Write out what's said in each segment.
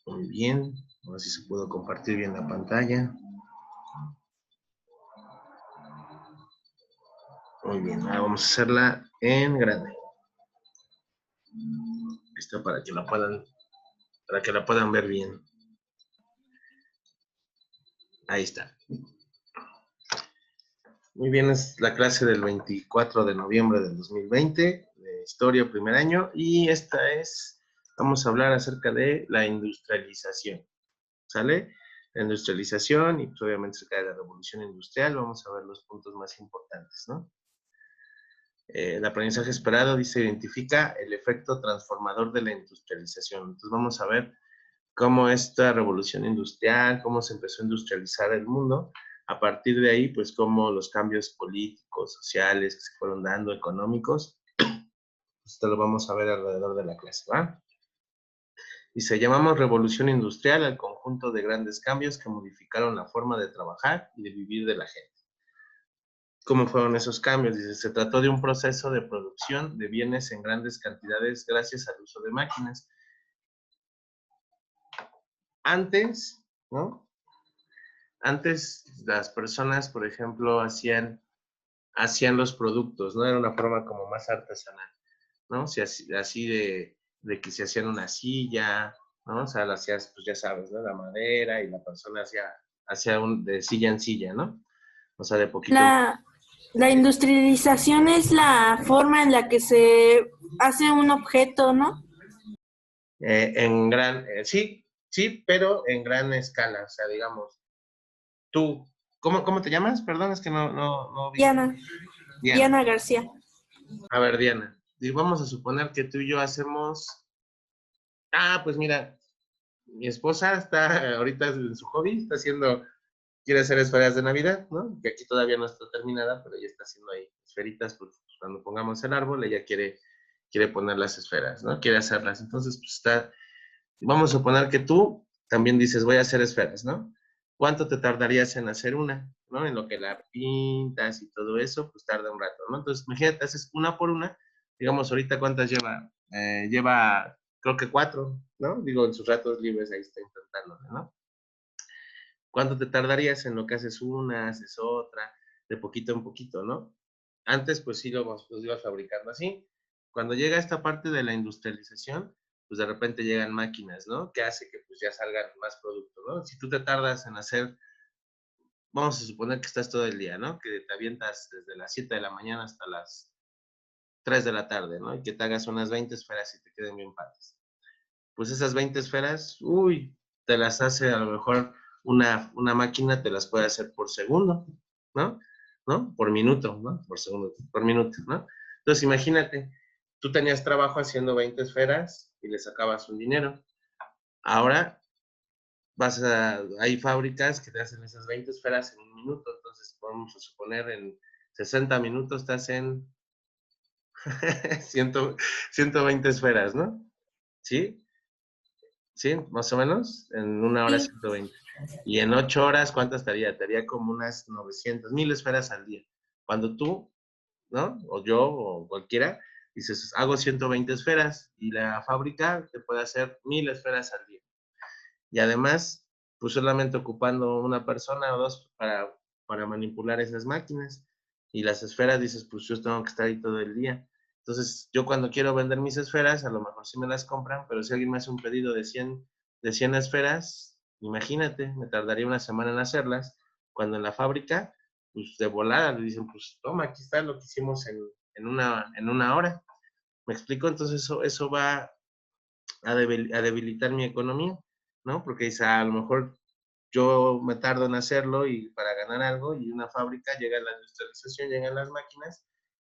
Muy bien. A ver si se pudo compartir bien la pantalla. Muy bien. Ahora vamos a hacerla en grande. Esto para que la puedan ver bien. Ahí está. Muy bien, es la clase del 24 de noviembre del 2020, de Historia Primer Año, y vamos a hablar acerca de la industrialización, ¿sale? La industrialización y pues, obviamente acerca de la revolución industrial, vamos a ver los puntos más importantes, ¿no? El aprendizaje esperado, dice, identifica el efecto transformador de la industrialización. Entonces vamos a ver cómo esta revolución industrial, cómo se empezó a industrializar el mundo, a partir de ahí, pues cómo los cambios políticos, sociales que se fueron dando, económicos, esto lo vamos a ver alrededor de la clase, ¿va? Y se llamamos revolución industrial al conjunto de grandes cambios que modificaron la forma de trabajar y de vivir de la gente. ¿Cómo fueron esos cambios? Dice, se trató de un proceso de producción de bienes en grandes cantidades gracias al uso de máquinas. Antes, ¿no? Antes las personas, por ejemplo, hacían los productos, ¿no? Era una forma como más artesanal, ¿no? Así de que se hacían una silla, ¿no? O sea, la hacías, pues ya sabes, ¿no? La madera y la persona hacía de silla en silla, ¿no? O sea, de poquito. La industrialización es la forma en la que se hace un objeto, ¿no? Sí, pero en gran escala, o sea, digamos, tú, ¿cómo te llamas? Perdón, es que no vi. Diana García. A ver, Diana, y vamos a suponer que tú y yo hacemos, pues mira, mi esposa está ahorita en su hobby, quiere hacer esferas de Navidad, ¿no? Que aquí todavía no está terminada, pero ella está haciendo ahí esferitas, pues cuando pongamos el árbol, ella quiere poner las esferas, ¿no? Quiere hacerlas. Entonces, pues vamos a suponer que tú también dices, voy a hacer esferas, ¿no? ¿Cuánto te tardarías en hacer una, ¿no? En lo que la pintas y todo eso, pues tarda un rato, ¿no? Entonces, imagínate, haces una por una, digamos, ahorita, ¿cuántas lleva? Lleva, creo que 4, ¿no? Digo, en sus ratos libres ahí está intentándolo, ¿no? ¿Cuánto te tardarías en lo que haces una, haces otra, de poquito en poquito, ¿no? Antes, pues sí, los ibas fabricando así. Cuando llega esta parte de la industrialización, pues de repente llegan máquinas, ¿no? Que hace que pues ya salgan más productos, ¿no? Si tú te tardas en hacer, vamos a suponer que estás todo el día, ¿no? Que te avientas desde las 7 de la mañana hasta las 3 de la tarde, ¿no? Y que te hagas unas 20 esferas y te queden bien padres. Pues esas 20 esferas, te las hace a lo mejor una máquina, te las puede hacer por segundo, ¿no? ¿No? Por minuto, ¿no? Por segundo, por minuto, ¿no? Entonces imagínate, tú tenías trabajo haciendo 20 esferas y le sacabas un dinero. Ahora hay fábricas que te hacen esas 20 esferas en un minuto, entonces vamos a suponer en 60 minutos te hacen 120 esferas, ¿no? ¿Sí? ¿Sí? Más o menos, en una hora 120. Y en 8 horas, ¿cuántas estaría? Estaría como unas 900, 1000 esferas al día. Cuando tú, ¿no? O yo, o cualquiera, dices, hago 120 esferas y la fábrica te puede hacer 1000 esferas al día. Y además, pues solamente ocupando una persona o dos para manipular esas máquinas. Y las esferas, dices, pues yo tengo que estar ahí todo el día. Entonces, yo cuando quiero vender mis esferas, a lo mejor sí me las compran, pero si alguien me hace un pedido de 100 esferas, imagínate, me tardaría una semana en hacerlas, cuando en la fábrica, pues de volada le dicen, pues toma, aquí está lo que hicimos en una hora. ¿Me explico? Entonces eso va a debilitar mi economía, ¿no? Porque dice, a lo mejor yo me tardo en hacerlo y para ganar algo, y una fábrica llega la industrialización, llegan las máquinas,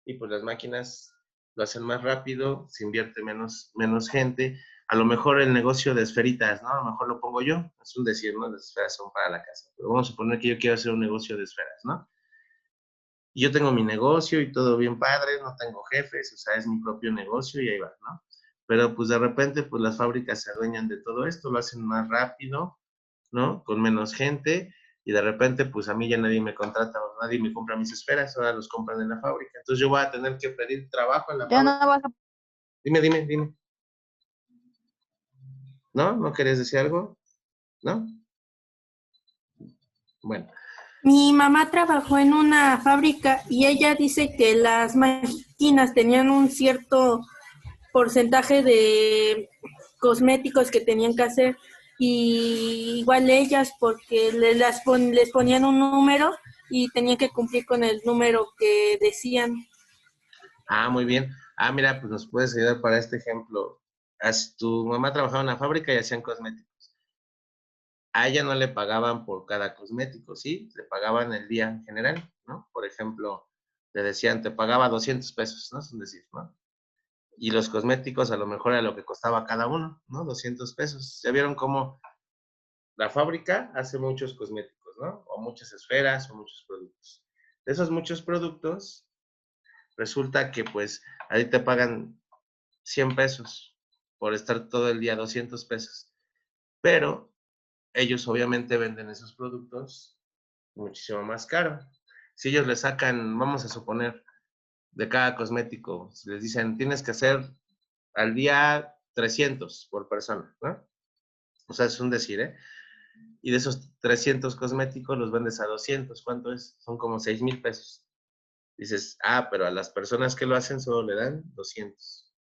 y pues las máquinas lo hacen más rápido, se invierte menos gente. A lo mejor el negocio de esferitas, ¿no? A lo mejor lo pongo yo, es un decir, ¿no? Las esferas son para la casa, pero vamos a suponer que yo quiero hacer un negocio de esferas, ¿no? Y yo tengo mi negocio y todo bien padre, no tengo jefes, o sea, es mi propio negocio y ahí va, ¿no? Pero pues de repente, pues las fábricas se adueñan de todo esto, lo hacen más rápido, ¿no? Con menos gente, y de repente, pues a mí ya nadie me contrata, nadie me compra mis esferas, ahora los compran en la fábrica. Entonces yo voy a tener que pedir trabajo en la Ya fábrica. no vas a... Dime. ¿No? ¿No querías decir algo? ¿No? Bueno. Mi mamá trabajó en una fábrica y ella dice que las máquinas tenían un cierto porcentaje de cosméticos que tenían que hacer y igual ellas porque les ponían un número y tenían que cumplir con el número que decían. Ah, muy bien. Ah, mira, pues nos puedes ayudar para este ejemplo. Tu mamá trabajaba en una fábrica y hacían cosméticos. A ella no le pagaban por cada cosmético, ¿sí? Le pagaban el día en general, ¿no? Por ejemplo, le decían, te pagaba 200 pesos, ¿no? Es decir, ¿no? Y los cosméticos a lo mejor era lo que costaba cada uno, ¿no? 200 pesos. ¿Ya vieron cómo la fábrica hace muchos cosméticos, ¿no? O muchas esferas o muchos productos? De esos muchos productos, resulta que pues ahí te pagan 100 pesos por estar todo el día, 200 pesos. Pero ellos obviamente venden esos productos muchísimo más caro. Si ellos le sacan, vamos a suponer, de cada cosmético, si les dicen, tienes que hacer al día 300 por persona, ¿no? O sea, es un decir, ¿eh? Y de esos 300 cosméticos los vendes a 200, ¿cuánto es? Son como 6,000 pesos. Dices, ah, pero a las personas que lo hacen solo le dan 200.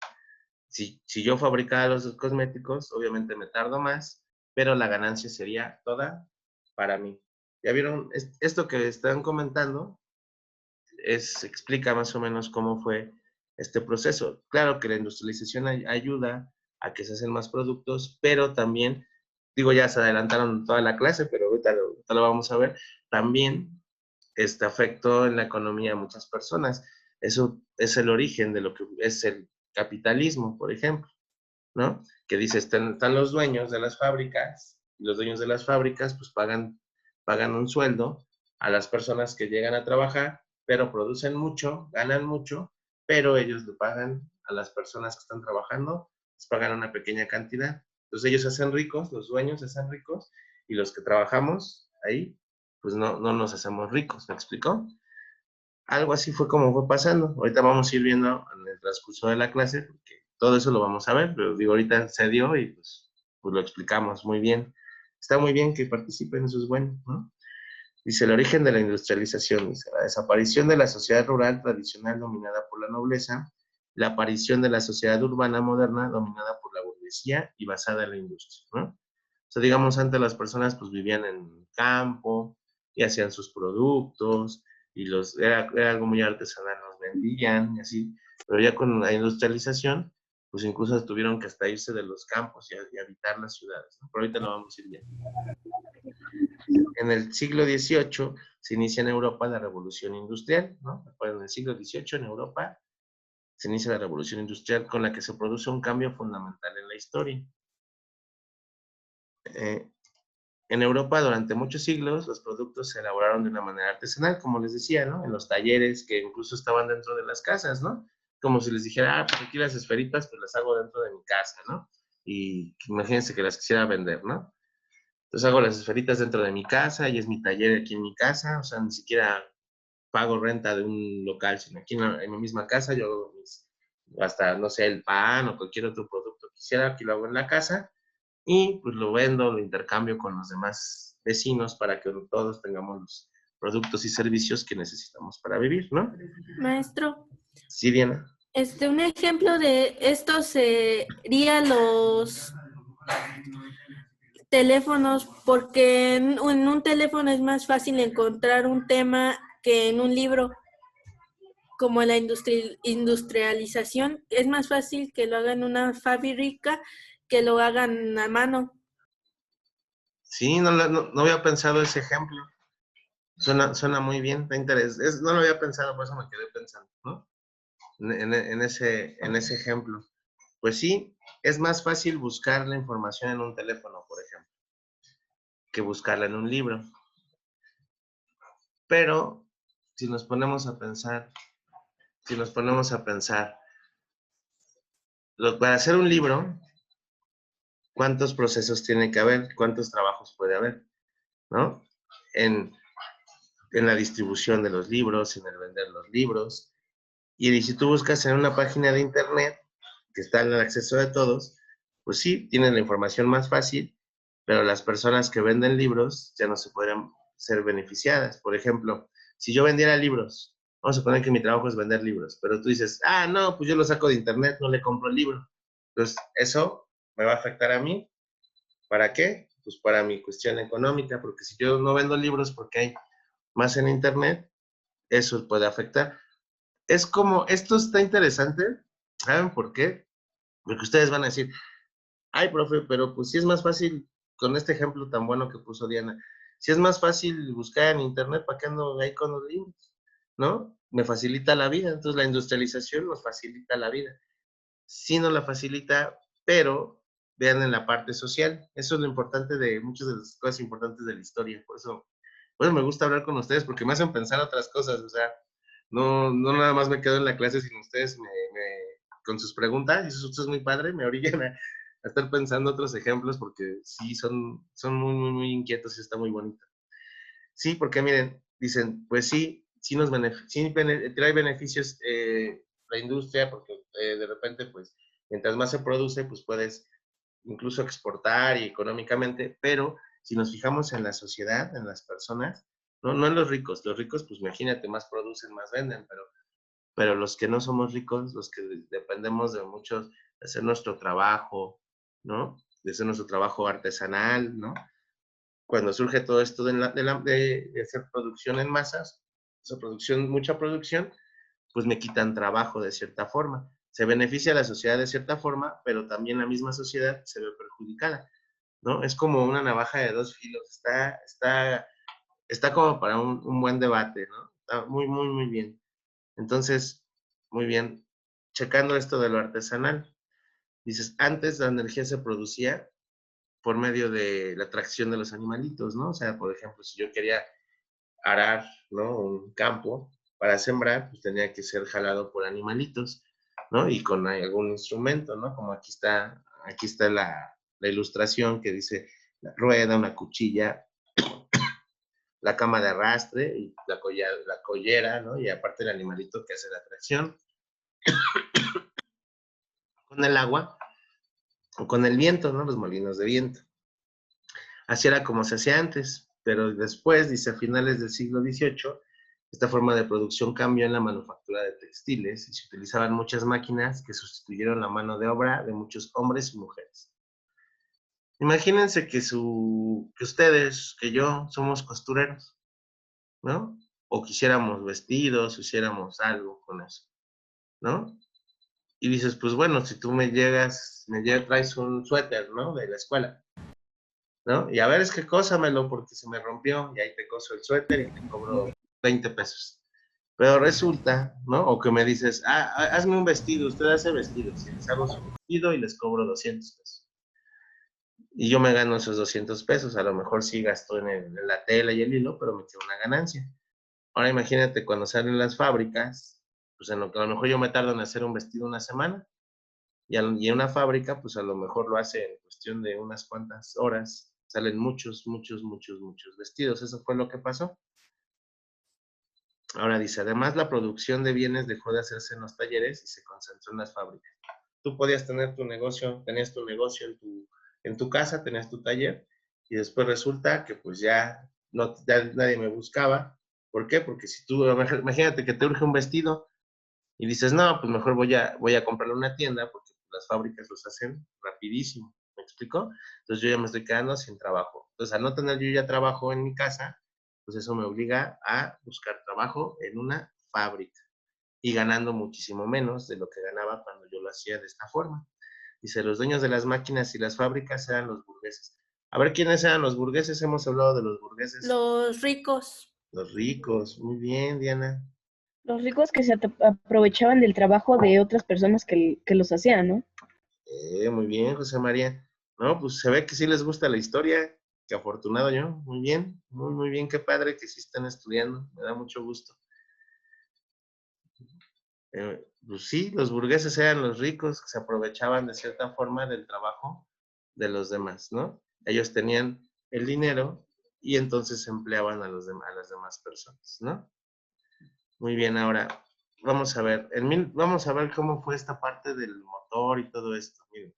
Si yo fabricara los cosméticos, obviamente me tardo más, pero la ganancia sería toda para mí. ¿Ya vieron? Esto que están comentando explica más o menos cómo fue este proceso. Claro que la industrialización ayuda a que se hacen más productos, pero también, digo, ya se adelantaron toda la clase, pero ahorita lo vamos a ver, también afectó en la economía a muchas personas. Eso es el origen de lo que es el capitalismo, por ejemplo, ¿no? Que dice, están los dueños de las fábricas, y los dueños de las fábricas pues pagan un sueldo a las personas que llegan a trabajar, pero producen mucho, ganan mucho, pero ellos le pagan a las personas que están trabajando, les pagan una pequeña cantidad. Entonces ellos se hacen ricos, los dueños se hacen ricos, y los que trabajamos ahí, pues no nos hacemos ricos, ¿me explicó? Algo así fue como fue pasando. Ahorita vamos a ir viendo en el transcurso de la clase, porque todo eso lo vamos a ver, pero digo, ahorita se dio y pues lo explicamos muy bien. Está muy bien que participen, eso es bueno, ¿no? Dice, el origen de la industrialización, dice, la desaparición de la sociedad rural tradicional dominada por la nobleza, la aparición de la sociedad urbana moderna dominada por la burguesía y basada en la industria, ¿no? O sea, digamos, antes las personas pues vivían en campo y hacían sus productos y era algo muy artesanal, los vendían y así, pero ya con la industrialización, pues incluso tuvieron que hasta irse de los campos y habitar las ciudades, ¿no? Pero ahorita lo vamos a ir viendo. En el siglo XVIII se inicia en Europa la revolución industrial, ¿no? En el siglo XVIII en Europa se inicia la revolución industrial con la que se produce un cambio fundamental en la historia. En Europa durante muchos siglos los productos se elaboraron de una manera artesanal, como les decía, ¿no? En los talleres que incluso estaban dentro de las casas, ¿no? Como si les dijera, pues aquí las esferitas pues las hago dentro de mi casa, ¿no? Y imagínense que las quisiera vender, ¿no? Entonces hago las esferitas dentro de mi casa y es mi taller aquí en mi casa, o sea, ni siquiera pago renta de un local, sino aquí en mi misma casa yo hago hasta, no sé, el pan o cualquier otro producto que quisiera, aquí lo hago en la casa y pues lo vendo, lo intercambio con los demás vecinos para que todos tengamos los productos y servicios que necesitamos para vivir, ¿no? Maestro, Sí, Diana. un ejemplo de esto sería los teléfonos, porque en un teléfono es más fácil encontrar un tema que en un libro. Como la industrialización, es más fácil que lo hagan en una fábrica que lo hagan a mano. Sí, no había pensado ese ejemplo. Suena muy bien, da interés. No lo había pensado, por eso me quedé pensando, ¿no? En ese ejemplo. Pues sí, es más fácil buscar la información en un teléfono, por ejemplo, que buscarla en un libro. Pero si nos ponemos a pensar, para hacer un libro, ¿cuántos procesos tiene que haber? ¿Cuántos trabajos puede haber? ¿No? En, en la distribución de los libros, en el vender los libros. Y si tú buscas en una página de internet, que está al acceso de todos, pues sí, tienen la información más fácil, pero las personas que venden libros ya no se podrían ser beneficiadas. Por ejemplo, si yo vendiera libros, vamos a suponer que mi trabajo es vender libros, pero tú dices, ah, no, pues yo lo saco de internet, no le compro el libro. Entonces, eso me va a afectar a mí. ¿Para qué? Pues para mi cuestión económica, porque si yo no vendo libros porque hay más en internet, eso puede afectar. Es como, esto está interesante, ¿saben por qué? Porque ustedes van a decir, ay, profe, pero pues sí es más fácil, con este ejemplo tan bueno que puso Diana, si es más fácil buscar en internet, ¿para qué ando ahí con los libros? ¿No? Me facilita la vida, entonces la industrialización nos facilita la vida. Sí nos la facilita, pero vean en la parte social, eso es lo importante de muchas de las cosas importantes de la historia, por eso me gusta hablar con ustedes, porque me hacen pensar otras cosas, o sea, no nada más me quedo en la clase, sino ustedes con sus preguntas, y eso es muy padre, me orillan a estar pensando otros ejemplos, porque sí, son muy inquietos y está muy bonito. Sí, porque miren, dicen, pues sí, trae beneficios la industria, porque de repente, pues, mientras más se produce, pues puedes incluso exportar y económicamente, pero si nos fijamos en la sociedad, en las personas, no en los ricos, pues imagínate, más producen, más venden, pero los que no somos ricos, los que dependemos de muchos, de hacer nuestro trabajo, ¿no? De hacer nuestro trabajo artesanal, ¿no? Cuando surge todo esto de hacer producción en masas, esa producción, mucha producción, pues me quitan trabajo de cierta forma. Se beneficia a la sociedad de cierta forma, pero también la misma sociedad se ve perjudicada, ¿no? Es como una navaja de dos filos, está como para un buen debate, ¿no? Está muy bien. Entonces, muy bien, checando esto de lo artesanal, dices, antes la energía se producía por medio de la atracción de los animalitos, ¿no? O sea, por ejemplo, si yo quería arar, ¿no? Un campo para sembrar, pues tenía que ser jalado por animalitos, ¿no? Y con algún instrumento, ¿no? Como aquí está la ilustración que dice la rueda, una cuchilla, la cama de arrastre y la collera, ¿no? Y aparte el animalito que hace la tracción con el agua o con el viento, ¿no? Los molinos de viento. Así era como se hacía antes, pero después, dice, a finales del siglo XVIII, esta forma de producción cambió en la manufactura de textiles y se utilizaban muchas máquinas que sustituyeron la mano de obra de muchos hombres y mujeres. Imagínense que ustedes, que yo, somos costureros, ¿no? O quisiéramos vestidos, o hiciéramos algo con eso, ¿no? Y dices, pues bueno, si tú traes un suéter, ¿no? De la escuela, ¿no? Y a ver, es que cósamelo porque se me rompió y ahí te coso el suéter y te cobro 20 pesos. Pero resulta, ¿no? O que me dices, hazme un vestido, usted hace vestidos, y les hago su vestido y les cobro 200 pesos. Y yo me gano esos 200 pesos, a lo mejor sí gasto en la tela y el hilo, pero me queda una ganancia. Ahora imagínate cuando salen las fábricas, pues en lo que a lo mejor yo me tardo en hacer un vestido una semana, y en una fábrica, pues a lo mejor lo hace en cuestión de unas cuantas horas. Salen muchos vestidos. Eso fue lo que pasó. Ahora dice, además la producción de bienes dejó de hacerse en los talleres y se concentró en las fábricas. Tú podías tener tu negocio, tenías tu negocio en tu casa, tenías tu taller, y después resulta que pues ya nadie me buscaba. ¿Por qué? Porque si tú, imagínate que te urge un vestido, y dices, no, pues mejor voy a comprarle una tienda porque las fábricas los hacen rapidísimo. ¿Me explico? Entonces yo ya me estoy quedando sin trabajo. Entonces, al no tener yo ya trabajo en mi casa, pues eso me obliga a buscar trabajo en una fábrica y ganando muchísimo menos de lo que ganaba cuando yo lo hacía de esta forma. Dice, los dueños de las máquinas y las fábricas eran los burgueses. A ver, ¿quiénes eran los burgueses? Hemos hablado de los burgueses. Los ricos. Los ricos. Muy bien, Diana. Los ricos que se aprovechaban del trabajo de otras personas que los hacían, ¿no? Muy bien, José María. No, pues se ve que sí les gusta la historia. Qué afortunado yo. Muy bien, muy bien. Qué padre que sí están estudiando. Me da mucho gusto. Pues sí, los burgueses eran los ricos que se aprovechaban de cierta forma del trabajo de los demás, ¿no? Ellos tenían el dinero y entonces empleaban a las demás personas, ¿no? Muy bien, ahora vamos a ver, vamos a ver cómo fue esta parte del motor y todo esto. Miren.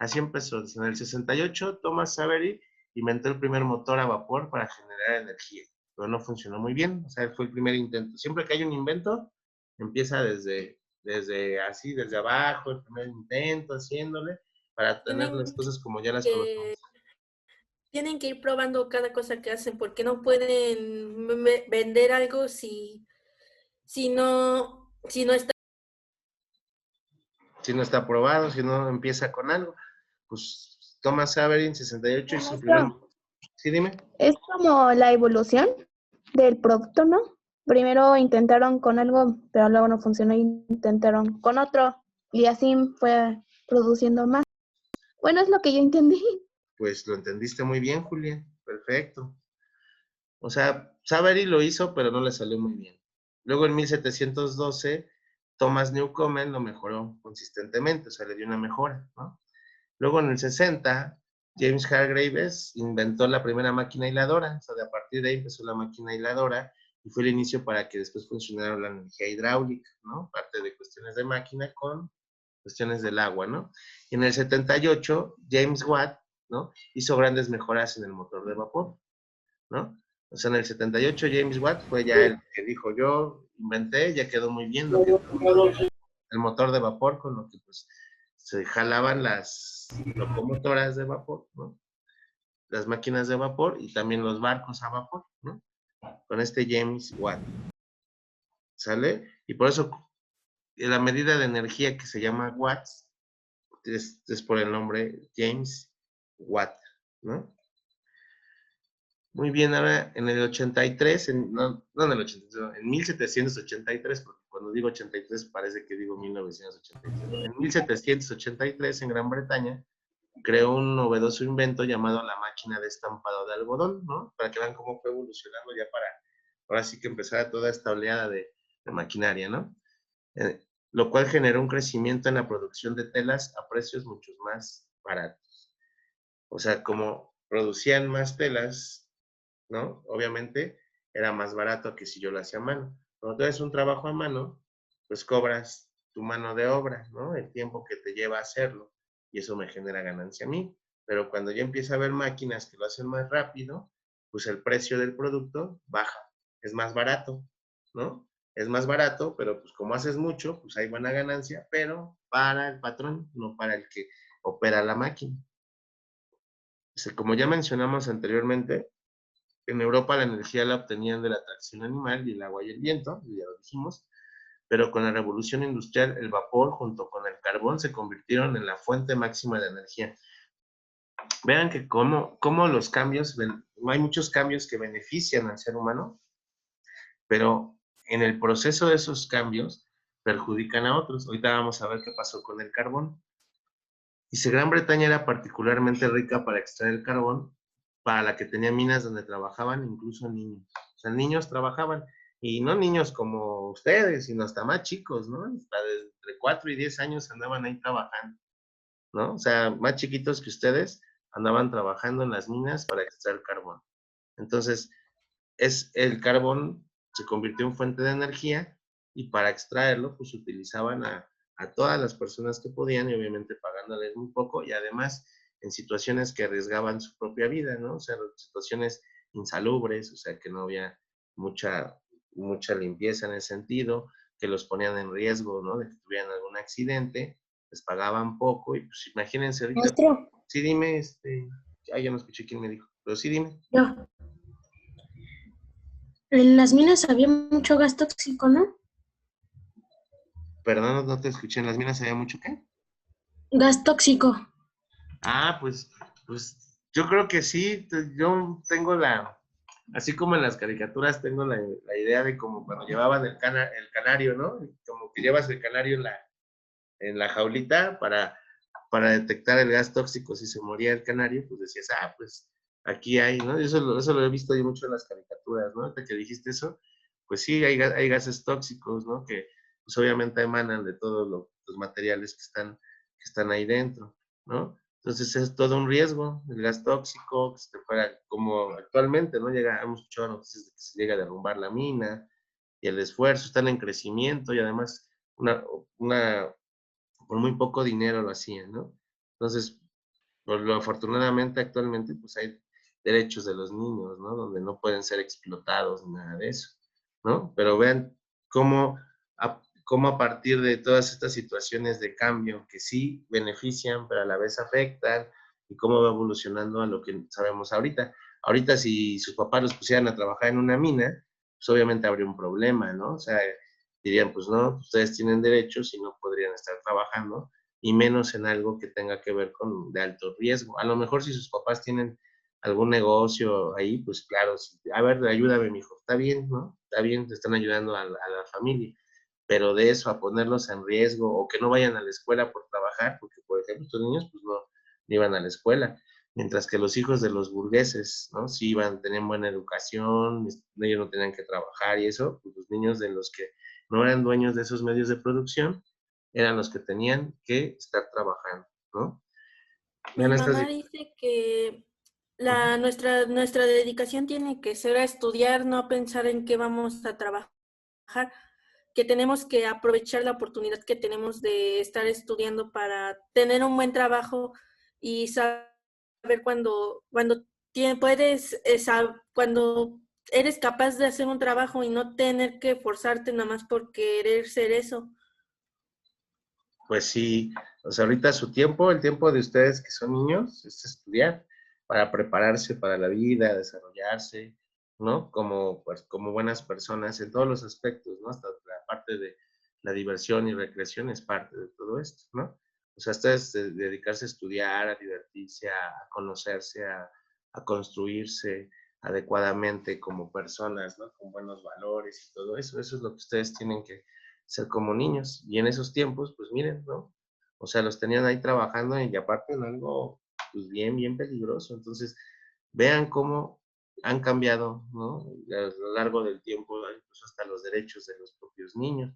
Así empezó. En el 68, Thomas Savery inventó el primer motor a vapor para generar energía, pero no funcionó muy bien. O sea, fue el primer intento. Siempre que hay un invento, empieza desde abajo, el primer intento, haciéndole, para tener las Tienen cosas como ya las que, conocemos. tienen que ir probando cada cosa que hacen porque no pueden vender algo si no está. Si no está aprobado, si no empieza con algo, pues Thomas Savery en 68 hizo el primer... Maestro, Sí, dime. es como la evolución del producto, ¿no? Primero intentaron con algo, pero luego no funcionó y intentaron con otro y así fue produciendo más. Bueno, es lo que yo entendí. Pues lo entendiste muy bien, Julia. Perfecto. O sea, Savery lo hizo, pero no le salió muy bien. Luego en 1712, Thomas Newcomen lo mejoró consistentemente, o sea, le dio una mejora, ¿no? Luego en el 60, James Hargreaves inventó la primera máquina hiladora, o sea, de a partir de ahí empezó la máquina hiladora y fue el inicio para que después funcionara la energía hidráulica, ¿no? Parte de cuestiones de máquina con cuestiones del agua, ¿no? Y en el 78, James Watt, ¿no? Hizo grandes mejoras en el motor de vapor, ¿no? O sea, en el 78 James Watt fue ya el que dijo, yo inventé, ya quedó muy bien lo que el motor de vapor, con lo que pues se jalaban las locomotoras de vapor, ¿no? Las máquinas de vapor y también los barcos a vapor, ¿no? Con este James Watt, ¿sale? Y por eso la medida de energía que se llama watts es por el nombre James Watt, ¿no? Muy bien, ahora en el 83, no en el 83, en 1783, porque cuando digo 83 parece que digo 1983. En 1783, en Gran Bretaña, creó un novedoso invento llamado la máquina de estampado de algodón, ¿no? Para que vean cómo fue evolucionando ya para, ahora sí que empezara toda esta oleada de maquinaria, ¿no? Lo cual generó un crecimiento en la producción de telas a precios mucho más baratos. O sea, como producían más telas, ¿no? Obviamente era más barato que si yo lo hacía a mano. Cuando tú haces un trabajo a mano, pues cobras tu mano de obra, ¿no? El tiempo que te lleva a hacerlo. Y eso me genera ganancia a mí. Pero cuando ya empieza a haber máquinas que lo hacen más rápido, pues el precio del producto baja. Es más barato, ¿no? Es más barato, pero pues como haces mucho, pues hay buena ganancia, pero para el patrón, no para el que opera la máquina. Como ya mencionamos anteriormente, en Europa la energía la obtenían de la tracción animal y el agua y el viento, ya lo dijimos, pero con la revolución industrial el vapor junto con el carbón se convirtieron en la fuente máxima de energía. Vean que cómo los cambios, hay muchos cambios que benefician al ser humano, pero en el proceso de esos cambios perjudican a otros. Ahorita vamos a ver qué pasó con el carbón. Dice, Gran Bretaña era particularmente rica para extraer el carbón, para la que tenía minas donde trabajaban incluso niños. O sea, niños trabajaban, y no niños como ustedes, sino hasta más chicos, ¿no? Hasta entre 4 y 10 años andaban ahí trabajando, ¿no? O sea, más chiquitos que ustedes andaban trabajando en las minas para extraer carbón. Entonces, el carbón se convirtió en fuente de energía y para extraerlo, pues utilizaban a todas las personas que podían y obviamente pagándoles muy poco y además en situaciones que arriesgaban su propia vida, ¿no? O sea, situaciones insalubres, o sea, que no había mucha, mucha limpieza en ese sentido, que los ponían en riesgo, ¿no? De que tuvieran algún accidente, les pagaban poco y pues imagínense ahorita, Maestro, sí dime, ya no escuché quién me dijo, pero sí dime. yo. En las minas había mucho gas tóxico, ¿no? Perdón, no te escuché, en las minas había mucho qué. Gas tóxico. Ah, pues yo creo que sí, yo tengo así como en las caricaturas tengo la idea de como cuando llevaban el canario, ¿no? Como que llevas el canario en la jaulita para detectar el gas tóxico, si se moría el canario, pues decías, pues aquí hay, ¿no? Eso lo he visto yo mucho en las caricaturas, ¿no? Ahorita que dijiste eso, pues sí, hay gases tóxicos, ¿no? Que pues obviamente emanan de todos los materiales que están ahí dentro, ¿no? Entonces es todo un riesgo, el gas tóxico, que se te fuera, como actualmente, ¿no? Hemos escuchado noticias de que se llega a derrumbar la mina, y el esfuerzo, están en crecimiento, y además una por muy poco dinero lo hacían, ¿no? Entonces, Por lo afortunadamente actualmente pues hay derechos de los niños, ¿no? Donde no pueden ser explotados ni nada de eso, ¿no? Pero vean cómo a partir de todas estas situaciones de cambio que sí benefician, pero a la vez afectan, y cómo va evolucionando a lo que sabemos ahorita. Ahorita si sus papás los pusieran a trabajar en una mina, pues obviamente habría un problema, ¿no? O sea, dirían, pues no, ustedes tienen derechos y no podrían estar trabajando, y menos en algo que tenga que ver con de alto riesgo. A lo mejor si sus papás tienen algún negocio ahí, pues claro, a ver, ayúdame, mijo, está bien, ¿no? Está bien, te están ayudando a la familia, pero de eso a ponerlos en riesgo o que no vayan a la escuela por trabajar, porque por ejemplo estos niños pues no iban a la escuela, mientras que los hijos de los burgueses, ¿no? Sí iban, tenían buena educación, ellos no tenían que trabajar y eso, pues los niños de los que no eran dueños de esos medios de producción, eran los que tenían que estar trabajando, ¿no? Vean Mi estas... mamá dice que nuestra dedicación tiene que ser a estudiar, no a pensar en qué vamos a trabajar, que tenemos que aprovechar la oportunidad que tenemos de estar estudiando para tener un buen trabajo y saber cuando puedes, cuando eres capaz de hacer un trabajo y no tener que forzarte nada más por querer ser eso. Pues sí, o sea, ahorita su tiempo, el tiempo de ustedes que son niños, es estudiar para prepararse para la vida, desarrollarse, ¿no? Como, pues, como buenas personas en todos los aspectos, ¿no? Hasta la parte de la diversión y recreación es parte de todo esto, ¿no? O sea, ustedes dedicarse a estudiar, a divertirse, a conocerse, a construirse adecuadamente como personas, ¿no? Con buenos valores y todo eso, eso es lo que ustedes tienen que ser como niños. Y en esos tiempos, pues miren, ¿no? O sea, los tenían ahí trabajando y aparte en algo, pues bien, bien peligroso. Entonces, vean cómo han cambiado, ¿no? A lo largo del tiempo, incluso hasta los derechos de los propios niños.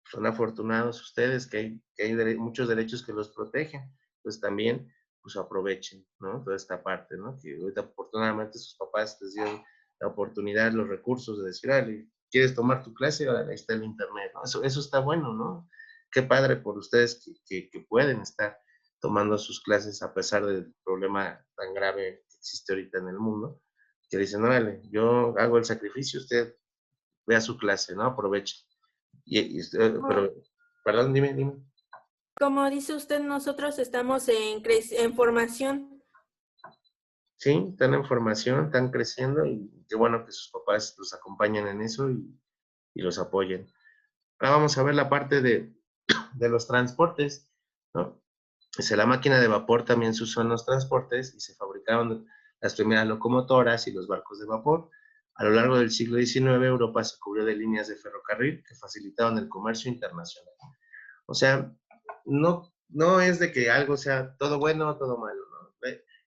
Son afortunados ustedes que hay muchos derechos que los protegen. Pues también, pues aprovechen, ¿no? Toda esta parte, ¿no? Que ahorita afortunadamente sus papás les dieron la oportunidad, los recursos de decir, dale, ¿quieres tomar tu clase? Ahora ahí está el internet, ¿no? Eso está bueno, ¿no? Qué padre por ustedes que pueden estar tomando sus clases a pesar del problema tan grave que existe ahorita en el mundo, que dicen, órale, yo hago el sacrificio, usted vea su clase, ¿no? Aproveche. Como, Pero, perdón, dime. como dice usted, nosotros estamos en formación. Sí, están en formación, están creciendo y qué bueno que sus papás los acompañen en eso y los apoyen. Ahora vamos a ver la parte de los transportes, ¿no? La máquina de vapor también se usó en los transportes y se fabricaron las primeras locomotoras y los barcos de vapor. A lo largo del siglo XIX, Europa se cubrió de líneas de ferrocarril que facilitaban el comercio internacional. O sea, no es de que algo sea todo bueno o todo malo, ¿no?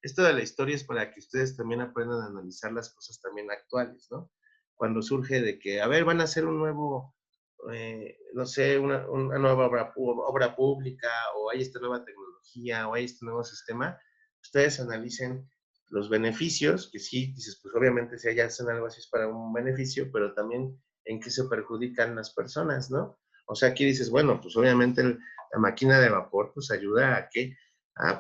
Esto de la historia es para que ustedes también aprendan a analizar las cosas también actuales, ¿no? Cuando surge de que, a ver, van a hacer un nuevo, no sé, una nueva obra pública, o hay esta nueva tecnología, o hay este nuevo sistema, ustedes analicen los beneficios, que sí, dices, pues obviamente si allá hacen algo así es para un beneficio, pero también en qué se perjudican las personas, ¿no? O sea, aquí dices, bueno, pues obviamente la máquina de vapor pues ayuda a que,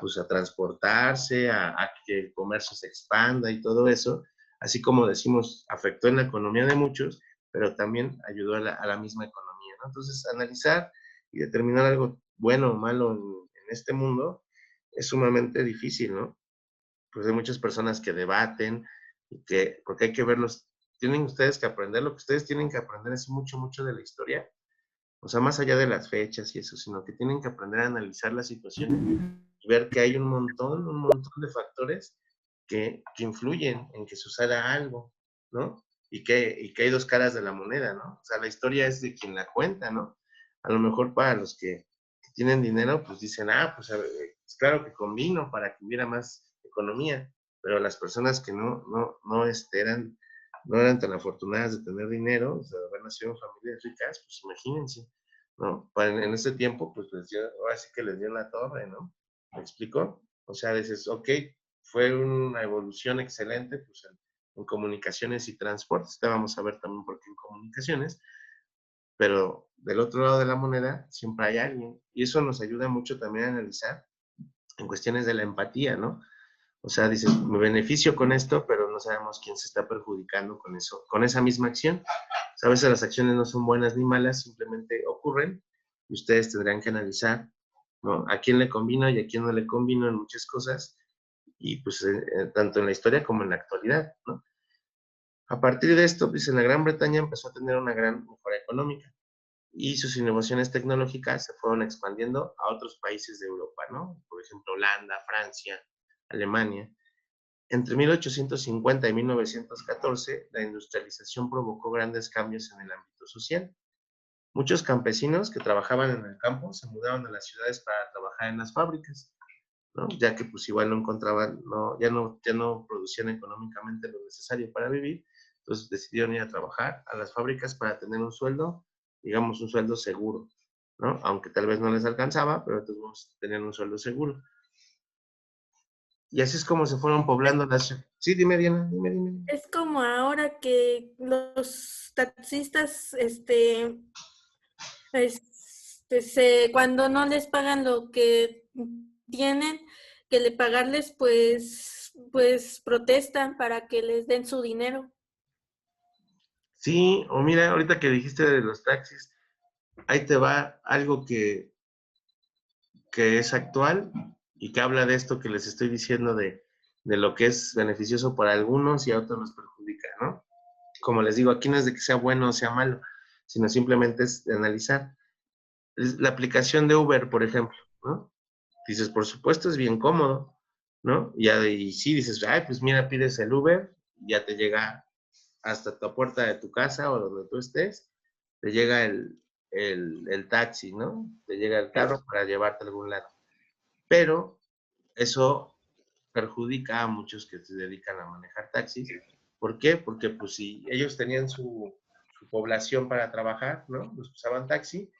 pues a transportarse, a que el comercio se expanda y todo eso, así como decimos, afectó en la economía de muchos, pero también ayudó a la misma economía, ¿no? Entonces, analizar y determinar algo bueno o malo en este mundo es sumamente difícil, ¿no? Pues hay muchas personas que debaten y que, porque hay que verlos, tienen ustedes que aprender, lo que ustedes tienen que aprender es mucho, mucho de la historia, o sea, más allá de las fechas y eso, sino que tienen que aprender a analizar la situación y ver que hay un montón de factores que influyen en que suceda algo, ¿no? Y que hay dos caras de la moneda, ¿no? O sea, la historia es de quien la cuenta, ¿no? A lo mejor para los que tienen dinero, pues dicen, pues a ver, es claro que convino para que hubiera más economía, pero las personas que no eran tan afortunadas de tener dinero, o sea, de haber nacido en familias ricas, pues imagínense, ¿no? En ese tiempo, pues ahora sí que les dio la torre, ¿no? ¿Me explico? O sea, dices, ok, fue una evolución excelente, pues en comunicaciones y transportes, te vamos a ver también por qué en comunicaciones, pero del otro lado de la moneda siempre hay alguien, y eso nos ayuda mucho también a analizar en cuestiones de la empatía, ¿no? O sea, dices, me beneficio con esto, pero no sabemos quién se está perjudicando con eso, con esa misma acción. O sea, a veces las acciones no son buenas ni malas, simplemente ocurren y ustedes tendrán que analizar, ¿no? A quién le convino y a quién no le convino en muchas cosas, y pues tanto en la historia como en la actualidad, ¿no? A partir de esto, pues en la Gran Bretaña empezó a tener una gran mejora económica y sus innovaciones tecnológicas se fueron expandiendo a otros países de Europa, ¿no? Por ejemplo, Holanda, Francia, Alemania. Entre 1850 y 1914, la industrialización provocó grandes cambios en el ámbito social. Muchos campesinos que trabajaban en el campo se mudaron a las ciudades para trabajar en las fábricas, ¿no? Ya que pues igual no encontraban, ya no producían económicamente lo necesario para vivir, entonces decidieron ir a trabajar a las fábricas para tener un sueldo, digamos un sueldo seguro, ¿no? Aunque tal vez no les alcanzaba, pero entonces tenían un sueldo seguro. Y así es como se fueron poblando las ciudades. Sí, dime, Diana, dime. Es como ahora que los taxistas, cuando no les pagan lo que tienen que le pagarles, pues protestan para que les den su dinero. Sí, o mira, ahorita que dijiste de los taxis, ahí te va algo que es actual y que habla de esto que les estoy diciendo de lo que es beneficioso para algunos y a otros los perjudica, ¿no? Como les digo, aquí no es de que sea bueno o sea malo, sino simplemente es de analizar. La aplicación de Uber, por ejemplo, ¿no? Dices, por supuesto, es bien cómodo, ¿no? Y sí, dices, ay, pues mira, pides el Uber, ya te llega hasta tu puerta de tu casa o donde tú estés, te llega el taxi, ¿no? Te llega el carro para llevarte a algún lado. Pero eso perjudica a muchos que se dedican a manejar taxis. ¿Por qué? Porque pues si ellos tenían su población para trabajar, ¿no? Los usaban taxi,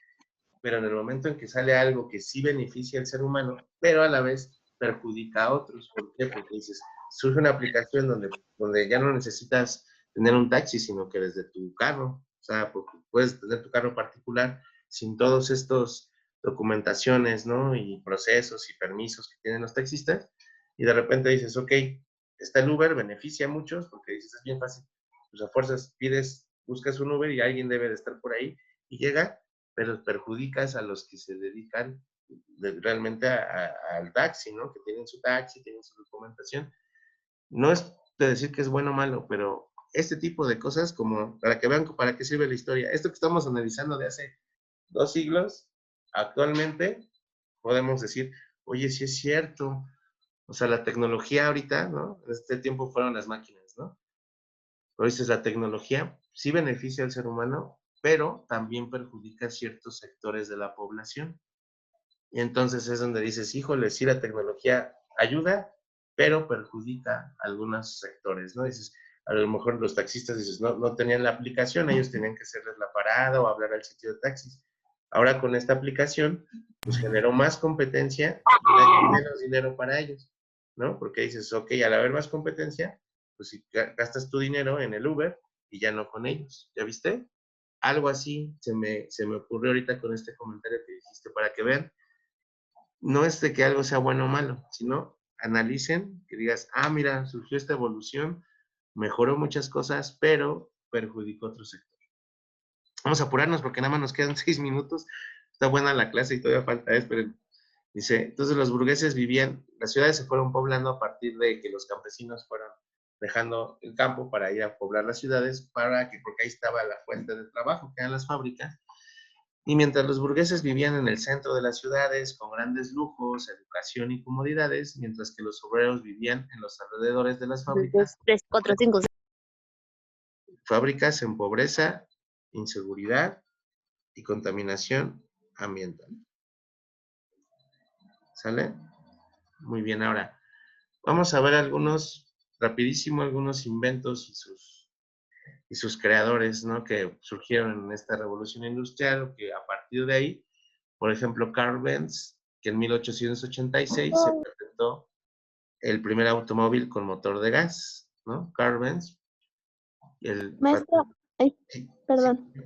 pero en el momento en que sale algo que sí beneficia al ser humano, pero a la vez perjudica a otros. ¿Por qué? Porque dices, surge una aplicación donde ya no necesitas tener un taxi, sino que desde tu carro, o sea, puedes tener tu carro particular sin todos estos documentaciones, ¿no? Y procesos y permisos que tienen los taxistas, y de repente dices, ok, está el Uber, beneficia a muchos, porque dices, es bien fácil, pues a fuerzas buscas un Uber y alguien debe de estar por ahí, y llega, pero perjudicas a los que se dedican realmente al taxi, ¿no? Que tienen su taxi, tienen su documentación. No es de decir que es bueno o malo, pero este tipo de cosas, como para que vean para qué sirve la historia, esto que estamos analizando de hace 2 siglos, actualmente podemos decir, oye, sí es cierto, o sea, la tecnología ahorita, ¿no? En este tiempo fueron las máquinas, ¿no? Pero dices, la tecnología sí beneficia al ser humano, pero también perjudica a ciertos sectores de la población. Y entonces es donde dices, híjole, sí la tecnología ayuda, pero perjudica a algunos sectores, ¿no? Dices, a lo mejor los taxistas, dices, no tenían la aplicación, ellos tenían que hacerles la parada o hablar al sitio de taxis. Ahora con esta aplicación, pues generó más competencia y menos dinero para ellos, ¿no? Porque dices, ok, al haber más competencia, pues si gastas tu dinero en el Uber y ya no con ellos, ¿ya viste? Algo así se me ocurrió ahorita con este comentario que dijiste, para que vean, no es de que algo sea bueno o malo, sino analicen, que digas, ah, mira, surgió esta evolución, mejoró muchas cosas, pero perjudicó otro sector. Vamos a apurarnos porque nada más nos quedan 6 minutos. Está buena la clase y todavía falta, esperen. Dice, entonces los burgueses las ciudades se fueron poblando a partir de que los campesinos fueron dejando el campo para ir a poblar las ciudades, porque ahí estaba la fuente de trabajo, que eran las fábricas. Y mientras los burgueses vivían en el centro de las ciudades con grandes lujos, educación y comodidades, mientras que los obreros vivían en los alrededores de las 2, 3, 4, 5, 6. fábricas en pobreza, inseguridad y contaminación ambiental. ¿Sale? Muy bien, ahora vamos a ver rapidísimo, algunos inventos y sus creadores, ¿no? Que surgieron en esta revolución industrial, que a partir de ahí, por ejemplo, Carl Benz, que en 1886 se presentó el primer automóvil con motor de gas, ¿no? Carl Benz. Maestro, Sí, perdón. sí.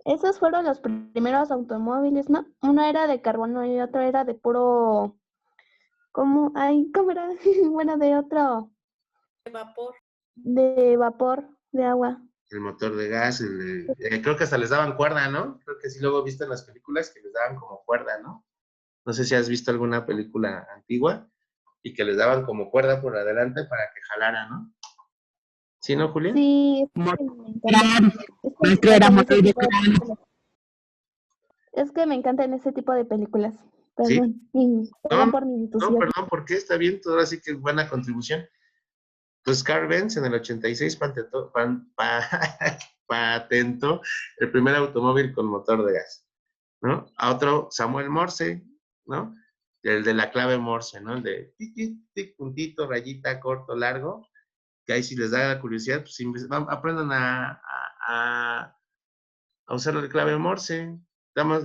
Esos fueron los primeros automóviles, ¿no? Uno era de carbono y otro era de puro ¿Cómo? Ay, ¿cómo era? Bueno, de otro, De vapor. de vapor, de agua. El motor de gas, creo que hasta les daban cuerda, ¿no? Creo que sí luego viste en las películas que les daban como cuerda, ¿no? No sé si has visto alguna película antigua y que les daban como cuerda por adelante para que jalara, ¿no? ¿Sí, no, Julia? Sí, es que me Era encantan ese motor de tipo de películas. Es que me encantan ese tipo de películas. Sí. Perdón, No, perdón por mi no, entusiasmo. perdón, ¿por qué? Está bien, ahora sí que buena contribución. Entonces, Carl Benz en el 86 patentó el primer automóvil con motor de gas, ¿no? A otro, Samuel Morse, ¿no? El de la clave Morse, ¿no? El de tic, tic, tic, puntito, rayita, corto, largo, que ahí si les da la curiosidad, pues aprendan a usar la clave Morse.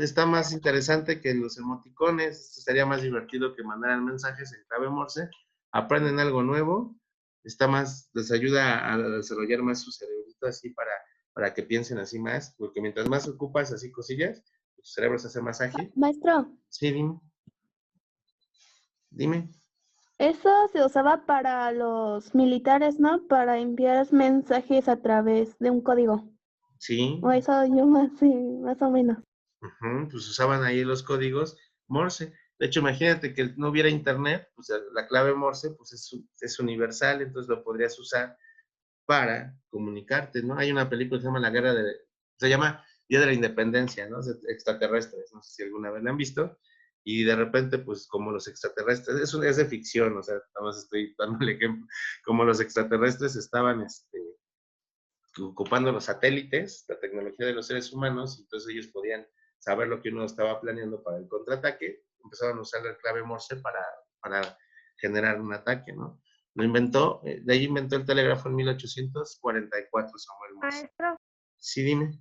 Está más interesante que los emoticones. Esto sería más divertido que mandar mensajes en clave Morse. Aprenden algo nuevo. Les ayuda a desarrollar más su cerebrito así para que piensen así más, porque mientras más ocupas así cosillas, tu cerebro se hace más ágil. Maestro, Sí, dime. eso se usaba para los militares, ¿no? Para enviar mensajes a través de un código. Sí, O eso yo más, sí, más o menos. pues usaban ahí los códigos Morse. De hecho, imagínate que no hubiera internet, pues la clave Morse pues es universal, entonces lo podrías usar para comunicarte, ¿no? Hay una película que se llama se llama Día de la Independencia, ¿no? De extraterrestres, no sé si alguna vez la han visto, y de repente, pues como los extraterrestres, es de ficción, o sea, nada más estoy dando el ejemplo, como los extraterrestres estaban ocupando los satélites, la tecnología de los seres humanos, y entonces ellos podían saber lo que uno estaba planeando para el contraataque, empezaron a usar la clave Morse para generar un ataque, ¿no? De ahí inventó el telégrafo en 1844 Samuel Morse. Maestro, Sí, dime.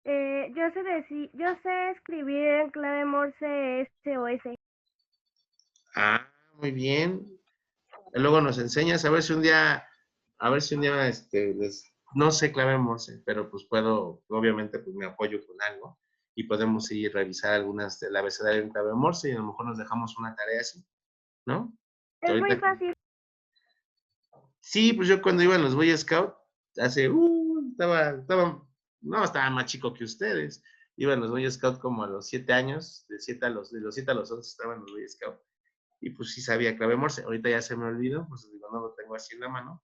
yo sé escribir en clave Morse SOS. Ah, muy bien. Luego nos enseñas, a ver si un día, no sé clave Morse, pero pues puedo, obviamente, pues me apoyo con algo y podemos ir a revisar algunas del abecedario en clave Morse y a lo mejor nos dejamos una tarea así, ¿no? Es muy Ahorita, fácil. sí, pues yo cuando iba a los Boy Scout, estaba más chico que ustedes. Iba a los Boy Scout como a los 7 años, de los 7 a los 11 estaban los Boy Scout. Y pues sí sabía clave Morse. Ahorita ya se me olvidó, pues digo, no lo tengo así en la mano,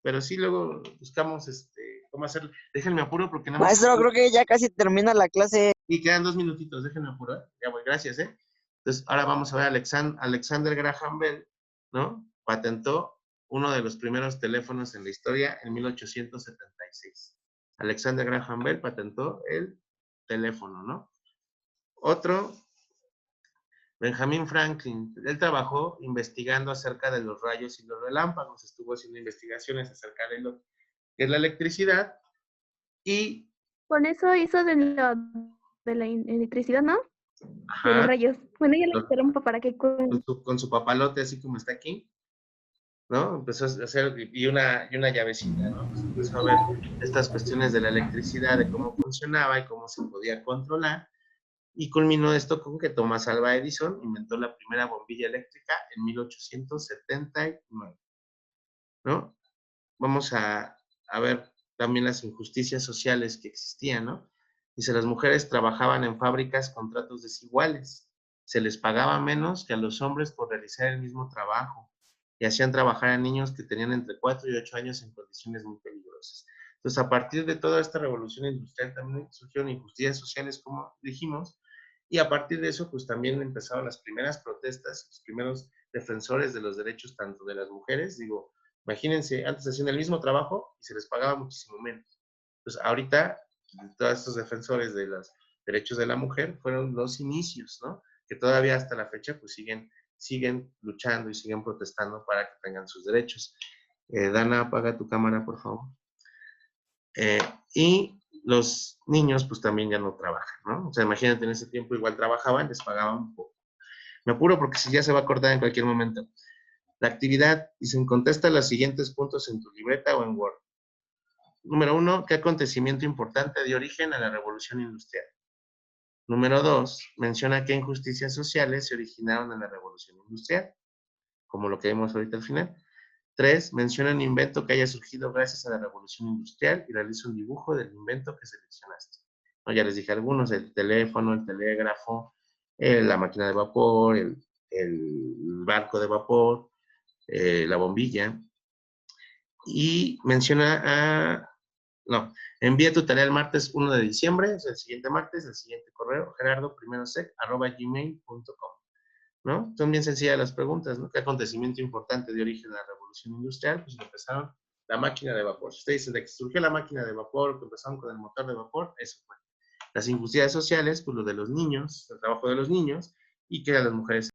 pero sí luego buscamos cómo hacerlo. Déjenme apuro porque nada más. Maestro, creo que ya casi termina la clase. Y quedan 2 minutitos, déjenme apuro. Ya voy, gracias, ¿eh? Entonces, ahora vamos a ver Alexander Graham Bell, ¿no? Patentó uno de los primeros teléfonos en la historia en 1876. Alexander Graham Bell patentó el teléfono, ¿no? Otro, Benjamin Franklin, él trabajó investigando acerca de los rayos y los relámpagos, estuvo haciendo investigaciones acerca de lo que es la electricidad y, Con eso hizo de la electricidad, ¿no? De los ajá, rayos. Bueno, ya le interrumpo para que con su papalote así como está aquí, ¿no? Empezó a hacer, y una llavecita, ¿no? Pues empezó a ver estas cuestiones de la electricidad, de cómo funcionaba y cómo se podía controlar, y culminó esto con que Thomas Alva Edison inventó la primera bombilla eléctrica en 1879, ¿no? Vamos a ver también las injusticias sociales que existían, ¿no? Dice, las mujeres trabajaban en fábricas con tratos desiguales, se les pagaba menos que a los hombres por realizar el mismo trabajo y hacían trabajar a niños que tenían entre 4 y 8 años en condiciones muy peligrosas. Entonces, a partir de toda esta revolución industrial también surgieron injusticias sociales, como dijimos, y a partir de eso, pues también empezaron las primeras protestas, los primeros defensores de los derechos tanto de las mujeres, digo, imagínense, antes hacían el mismo trabajo y se les pagaba muchísimo menos. Entonces, ahorita, todos estos defensores de los derechos de la mujer fueron los inicios, ¿no? Que todavía hasta la fecha, pues siguen luchando y siguen protestando para que tengan sus derechos. Dana, apaga tu cámara, por favor. Y los niños, pues también ya no trabajan, ¿no? O sea, imagínate, en ese tiempo igual trabajaban, les pagaban un poco. Me apuro porque si ya se va a cortar en cualquier momento. La actividad, y se contesta los siguientes puntos en tu libreta o en Word. Número 1, ¿qué acontecimiento importante dio origen a la revolución industrial? Número 2, menciona qué injusticias sociales se originaron en la Revolución Industrial, como lo que vimos ahorita al final. 3, menciona un invento que haya surgido gracias a la Revolución Industrial y realiza un dibujo del invento que seleccionaste. ¿No? Ya les dije algunos, el teléfono, el telégrafo, la máquina de vapor, el barco de vapor, la bombilla. Y menciona no, envía tu tarea el martes 1 de diciembre, es el siguiente martes, el siguiente correo, gerardo1sec@gmail.com, ¿no? Son bien sencillas las preguntas, ¿no? ¿Qué acontecimiento importante dio origen a la Revolución Industrial? Pues empezaron la máquina de vapor. Si ustedes dicen de que surgió la máquina de vapor, que empezaron con el motor de vapor, eso fue. Las injusticias sociales, pues lo de los niños, el trabajo de los niños, y que a las mujeres